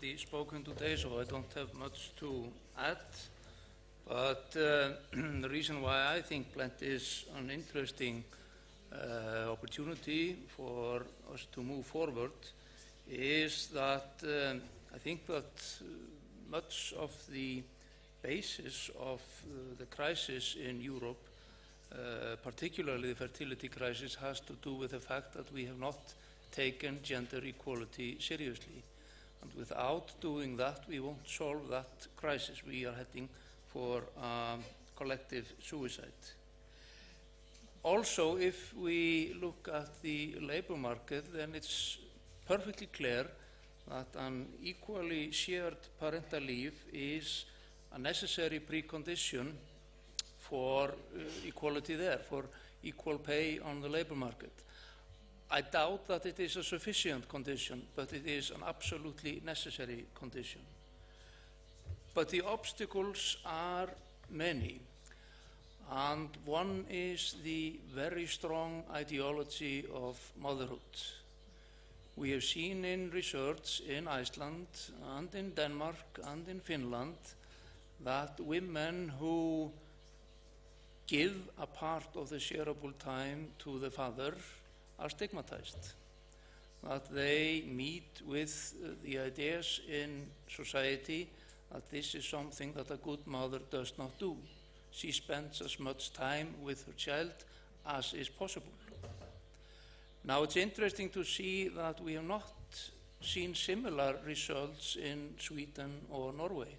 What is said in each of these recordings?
already spoken today, so I don't have much to add. But the reason why I think Blend is an interesting opportunity for us to move forward is that I think that much of the basis of the crisis in Europe, particularly the fertility crisis, has to do with the fact that we have not taken gender equality seriously. And without doing that, we won't solve that crisis. We are heading for collective suicide. Also, if we look at the labor market, then it's perfectly clear that an equally shared parental leave is a necessary precondition for equality there, for equal pay on the labor market. I doubt that it is a sufficient condition, but it is an absolutely necessary condition. But the obstacles are many, and one is the very strong ideology of motherhood. We have seen in research in Iceland and in Denmark and in Finland that women who give a part of the shareable time to the father are stigmatized, that they meet with the ideas in society that this is something that a good mother does not do. She spends as much time with her child as is possible. Now it's interesting to see that we have not seen similar results in Sweden or Norway,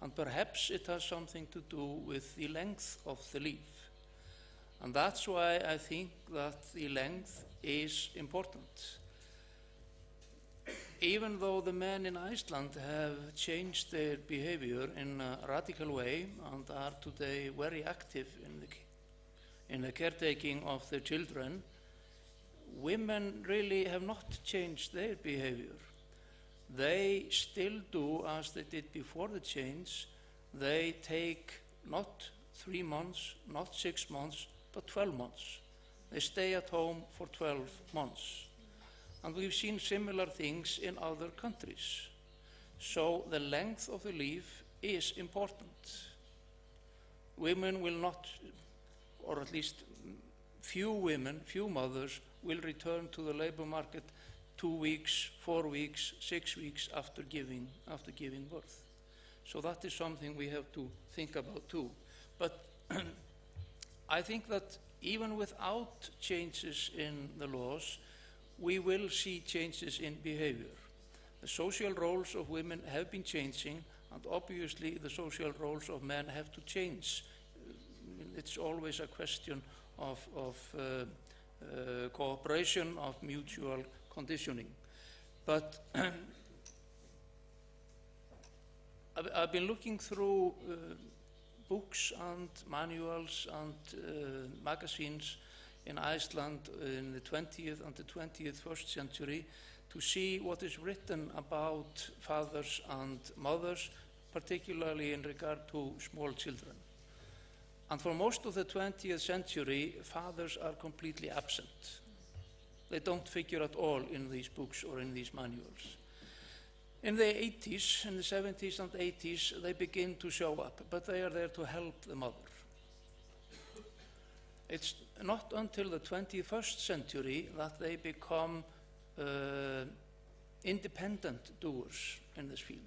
and perhaps it has something to do with the length of the leave. And that's why I think that the length is important. Even though the men in Iceland have changed their behavior in a radical way and are today very active in the caretaking of their children, women really have not changed their behavior. They still do as they did before the change. They take not 3 months, not 6 months, but 12 months. They stay at home for 12 months. And we've seen similar things in other countries. So the length of the leave is important. Women will not, or at least few women, few mothers, will return to the labor market 2 weeks, 4 weeks, 6 weeks after giving birth. So that is something we have to think about too. But I think that even without changes in the laws, we will see changes in behavior. The social roles of women have been changing, and obviously the social roles of men have to change. It's always a question of cooperation, of mutual conditioning. But I've been looking through books and manuals and magazines in Iceland in the 20th and the 21st century to see what is written about fathers and mothers, particularly in regard to small children. And for most of the 20th century, fathers are completely absent. They don't figure at all in these books or in these manuals. In the 80s, in the 70s and 80s, they begin to show up, but they are there to help the mother. It's not until the 21st century that they become independent doers in this field.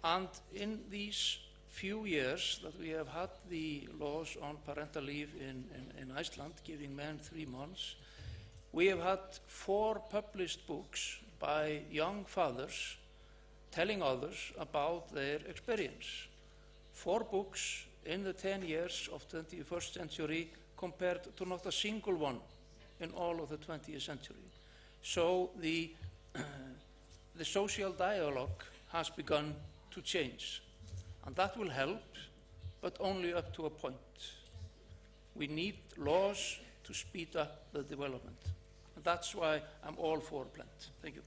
And in these few years that we have had the laws on parental leave in Iceland, giving men 3 months, we have had 4 published books by young fathers telling others about their experience. 4 books in the 10 years of the 21st century compared to not a single one in all of the 20th century. So the social dialogue has begun to change, and that will help, but only up to a point. We need laws to speed up the development. And that's why I'm all for Blend. Thank you.